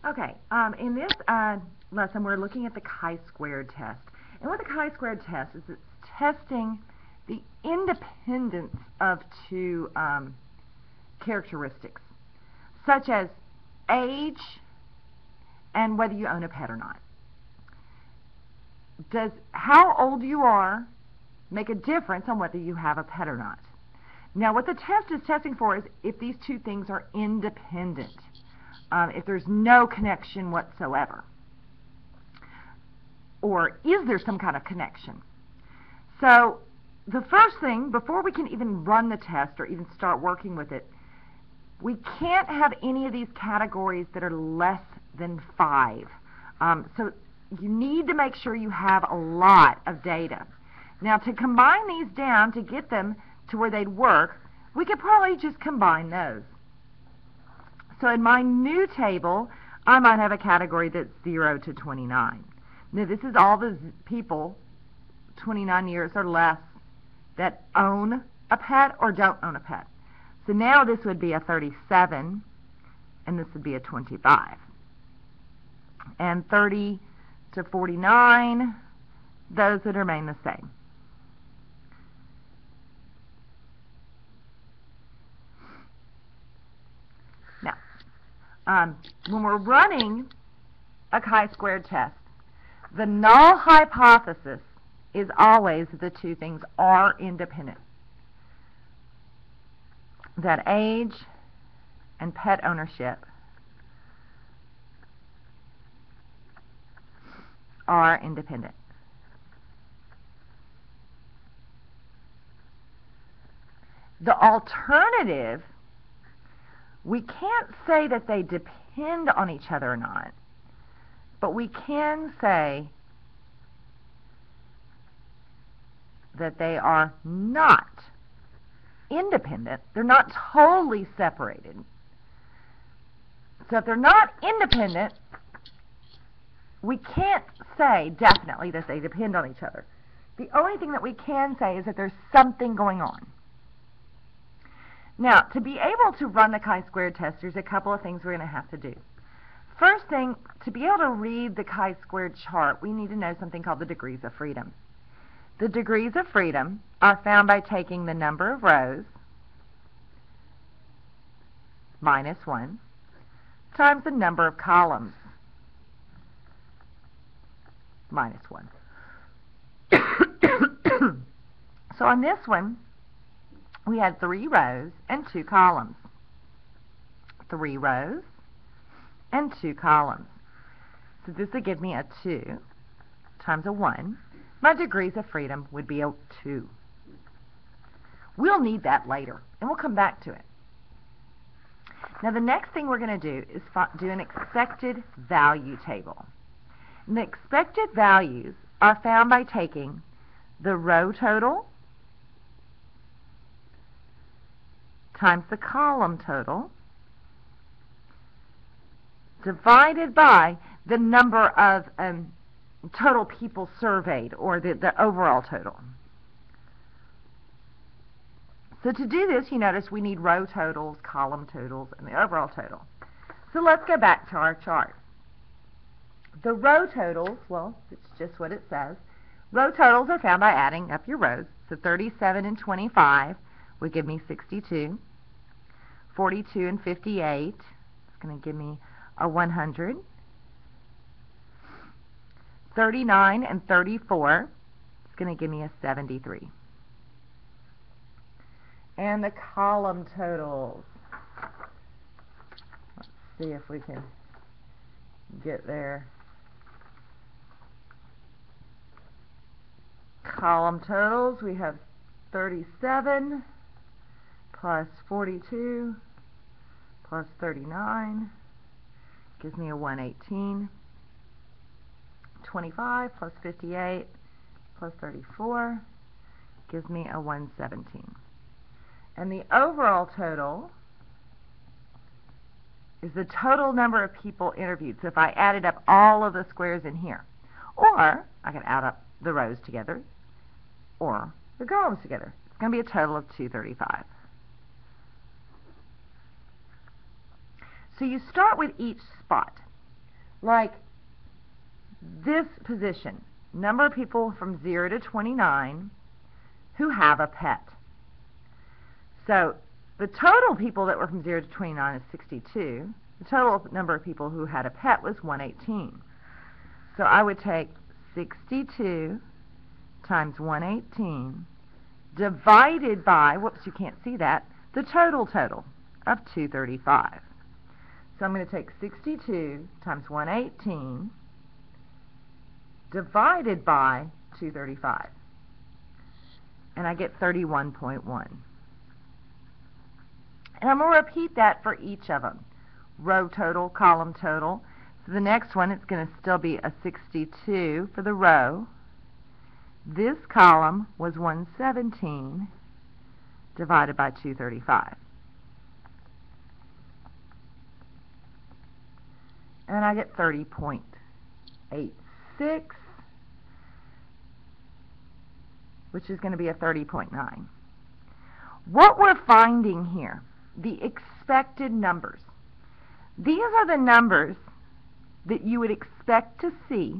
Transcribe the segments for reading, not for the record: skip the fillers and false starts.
Okay, in this lesson we're looking at the chi-squared test. And what the chi-squared test is, it's testing the independence of two characteristics, such as age and whether you own a pet or not. Does how old you are make a difference on whether you have a pet or not? Now, what the test is testing for is if these two things are independent. If there's no connection whatsoever, or is there some kind of connection? So the first thing, before we can even run the test or even start working with it, we can't have any of these categories that are less than 5. So you need to make sure you have a lot of data. Now, to combine these down to get them to where they'd work, we could probably just combine those. So in my new table, I might have a category that's 0 to 29. Now, this is all the people 29 years or less that own a pet or don't own a pet. So now this would be a 37, and this would be a 25. And 30 to 49, those would remain the same. When we're running a chi-squared test, the null hypothesis is always that the two things are independent, that age and pet ownership are independent. The alternative, we can't say that they depend on each other or not, but we can say that they are not independent. They're not totally separated. So if they're not independent, we can't say definitely that they depend on each other. The only thing that we can say is that there's something going on. Now, to be able to run the chi-squared test, there's a couple of things we're going to have to do. First thing, to be able to read the chi-squared chart, we need to know something called the degrees of freedom. The degrees of freedom are found by taking the number of rows minus 1 times the number of columns minus 1. So on this one, we had 3 rows and 2 columns. 3 rows and 2 columns. So this would give me a 2 times a 1. My degrees of freedom would be a 2. We'll need that later, and we'll come back to it. Now, the next thing we're going to do is do an expected value table. And the expected values are found by taking the row total times the column total divided by the number of total people surveyed, or the overall total. So to do this, you notice we need row totals, column totals, and the overall total. So let's go back to our chart. The row totals, well, it's just what it says. Row totals are found by adding up your rows. So 37 and 25 would give me 62. 42 and 58 is going to give me a 100. 39 and 34 is going to give me a 73. And the column totals. Let's see if we can get there. Column totals, we have 37 plus 42 plus 39 gives me a 118. 25 plus 58 plus 34 gives me a 117. And the overall total is the total number of people interviewed. So if I added up all of the squares in here, or I can add up the rows together, or the columns together, it's going to be a total of 235. So you start with each spot. like this position, number of people from 0 to 29 who have a pet. So the total people that were from 0 to 29 is 62. The total number of people who had a pet was 118. So I would take 62 times 118 divided by, whoops, you can't see that, the total of 235. So I'm going to take 62 times 118 divided by 235. And I get 31.1. And I'm going to repeat that for each of them. Row total, column total. So the next one, it's going to still be a 62 for the row. This column was 117 divided by 235. And I get 30.86, which is going to be a 30.9. What we're finding here, the expected numbers. These are the numbers that you would expect to see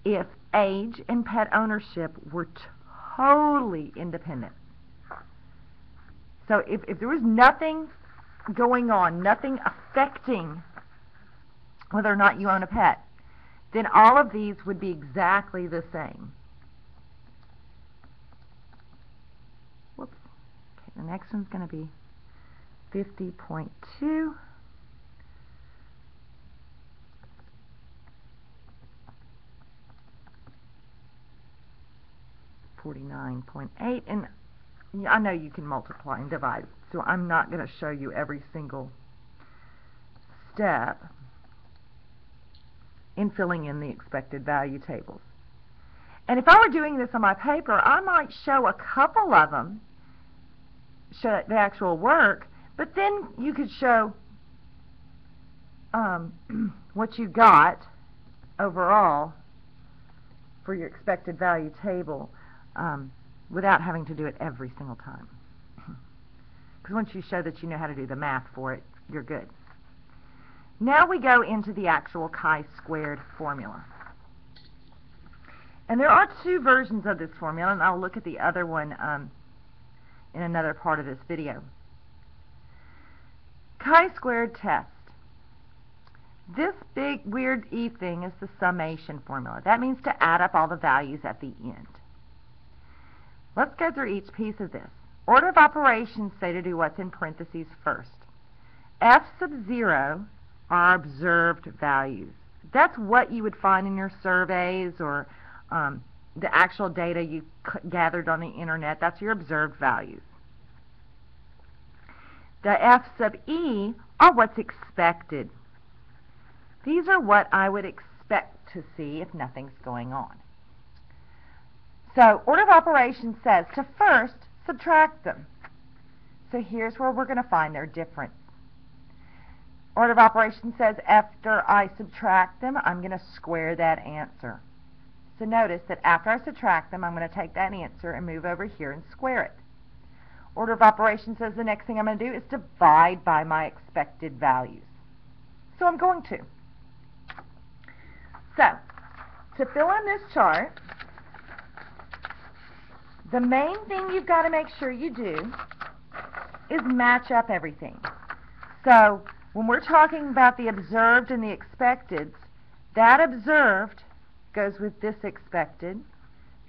if age and pet ownership were totally independent. So if there was nothing going on, nothing affecting whether or not you own a pet, then all of these would be exactly the same. Whoops. Okay, the next one's going to be 50.2. $49.8, and I know you can multiply and divide, so I'm not going to show you every single step in filling in the expected value tables. And if I were doing this on my paper, I might show a couple of them, show the actual work, but then you could show what you got overall for your expected value table without having to do it every single time. Because once you show that you know how to do the math for it, you're good. Now we go into the actual chi-squared formula. And there are two versions of this formula, and I'll look at the other one in another part of this video. Chi-squared test. This big weird E thing is the summation formula. That means to add up all the values at the end. Let's go through each piece of this. Order of operations say to do what's in parentheses first. F sub 0 are observed values. That's what you would find in your surveys or the actual data you gathered on the internet. That's your observed values. The F sub E are what's expected. These are what I would expect to see if nothing's going on. So order of operations says to first subtract them. So here's where we're going to find their difference. Order of operations says after I subtract them, I'm going to square that answer. So notice that after I subtract them, I'm going to take that answer and move over here and square it. Order of operations says the next thing I'm going to do is divide by my expected values. So I'm going to. So, to fill in this chart, the main thing you've got to make sure you do is match up everything. So, when we're talking about the observed and the expected, that observed goes with this expected.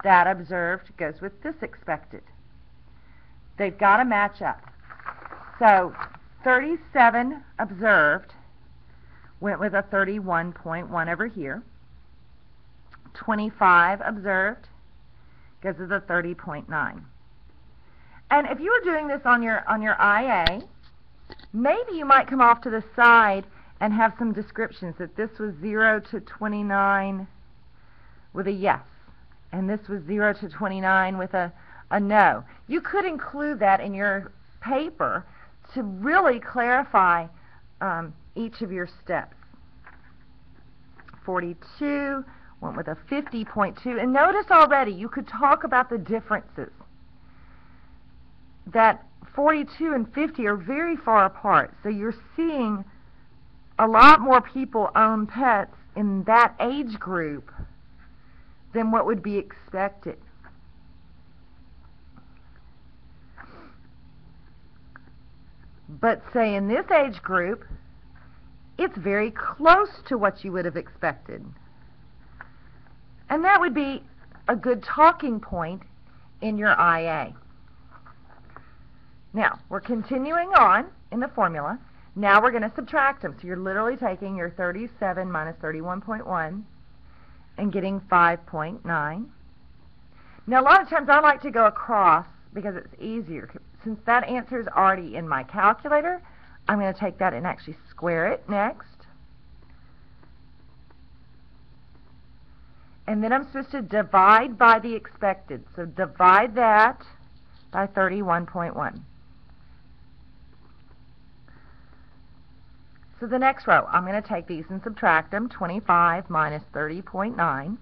That observed goes with this expected. They've got to match up. So, 37 observed went with a 31.1 over here. 25 observed goes with a 30.9. And if you were doing this on your IA, maybe you might come off to the side and have some descriptions that this was 0 to 29 with a yes, and this was 0 to 29 with a no. You could include that in your paper to really clarify each of your steps. 42 went with a 50.2, and notice already you could talk about the differences. That 42 and 50 are very far apart, so you're seeing a lot more people own pets in that age group than what would be expected. But say in this age group, it's very close to what you would have expected. And that would be a good talking point in your IA. Now, we're continuing on in the formula. Now we're going to subtract them. So you're literally taking your 37 minus 31.1 and getting 5.9. Now, a lot of times I like to go across because it's easier. Since that answer is already in my calculator, I'm going to take that and actually square it next. And then I'm supposed to divide by the expected. So divide that by 31.1. So the next row, I'm going to take these and subtract them. 25 minus 30.9.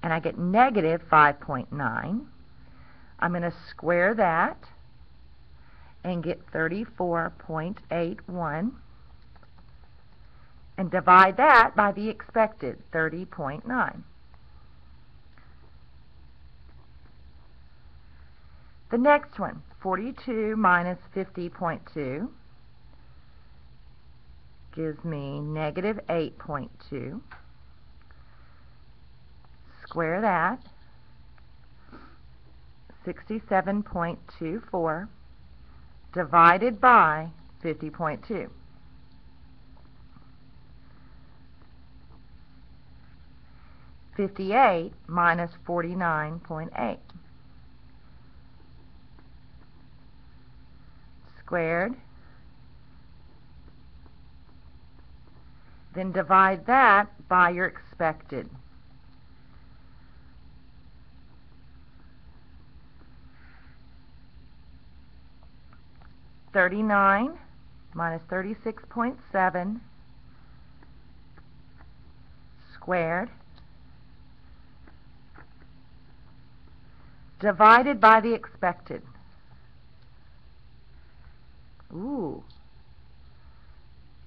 And I get negative 5.9. I'm going to square that and get 34.81. And divide that by the expected, 30.9. The next one, 42 minus 50.2 gives me negative 8.2. Square that, 67.24 divided by 50.2. $58 minus 49.8 squared. Then divide that by your expected. $39 minus 36.7 squared divided by the expected. Ooh,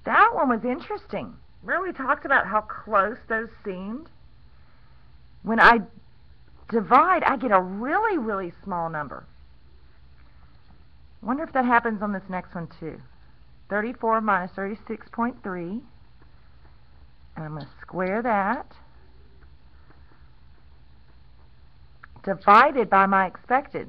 that one was interesting. Remember we talked about how close those seemed? When I divide, I get a really, really small number. Wonder if that happens on this next one too. 34 minus 36.3. And I'm going to square that. Divided by my expected.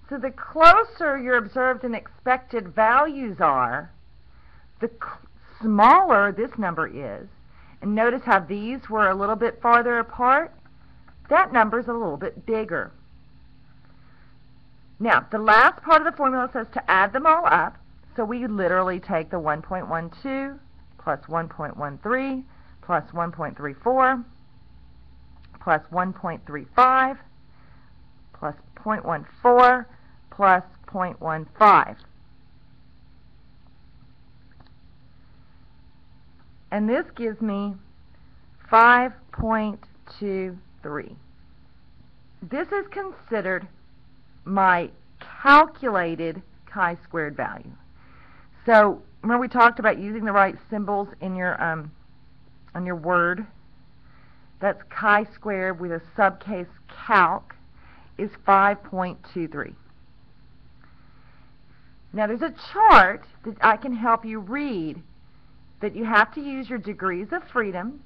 So the closer your observed and expected values are, the smaller this number is. And notice how these were a little bit farther apart. That number's a little bit bigger. Now, the last part of the formula says to add them all up. So we literally take the 1.12 plus 1.13 plus 1.34 plus 1.35 plus 0.14 plus 0.15. And this gives me 5.23. This is considered my calculated chi-squared value. So remember we talked about using the right symbols in your on your word. That's chi-squared with a subcase calc is 5.23. Now there's a chart that I can help you read that you have to use your degrees of freedom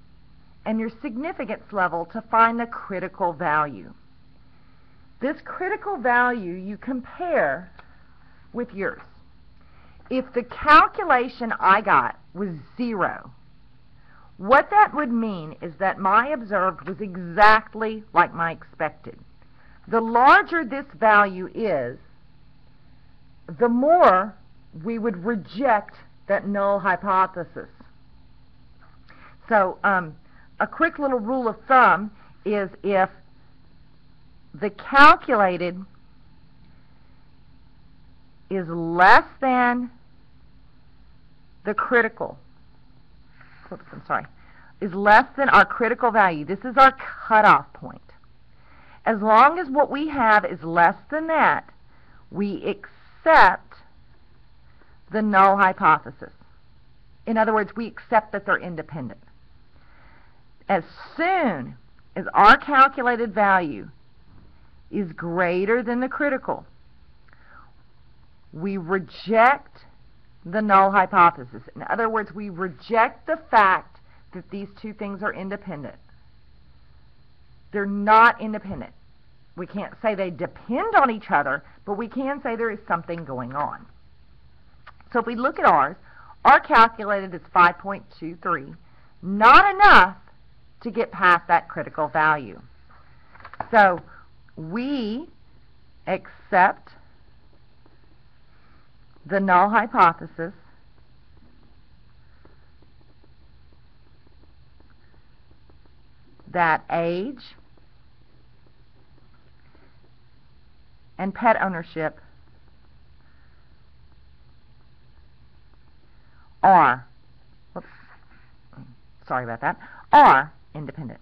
and your significance level to find the critical value. This critical value you compare with yours. If the calculation I got was 0, what that would mean is that my observed was exactly like my expected. The larger this value is, the more we would reject that null hypothesis. So a quick little rule of thumb is if the calculated is less than the critical, is less than our critical value. This is our cutoff point. As long as what we have is less than that, we accept the null hypothesis. In other words, we accept that they're independent. As soon as our calculated value is greater than the critical, we reject the null hypothesis. In other words, we reject the fact that these two things are independent. They're not independent. We can't say they depend on each other, but we can say there is something going on. So if we look at ours, our calculated is 5.23, not enough to get past that critical value. So we accept the null hypothesis that age and pet ownership are, whoops, sorry about that, are independent.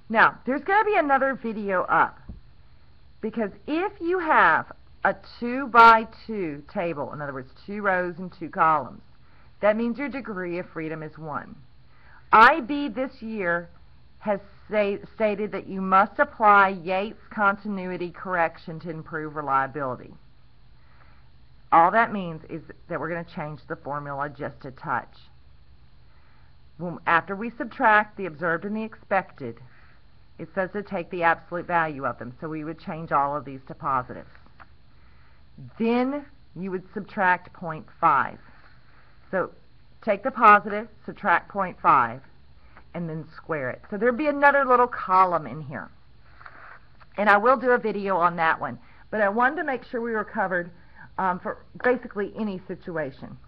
Now, there's going to be another video up, because if you have a 2 by 2 table, in other words, 2 rows and 2 columns, that means your degree of freedom is 1. IB this year has stated that you must apply Yates continuity correction to improve reliability. All that means is that we're going to change the formula just a touch. After we subtract the observed and the expected, it says to take the absolute value of them, so we would change all of these to positives. Then you would subtract 0.5. So take the positive, subtract 0.5, and then square it. So there'd be another little column in here. And I will do a video on that one. But I wanted to make sure we were covered for basically any situation.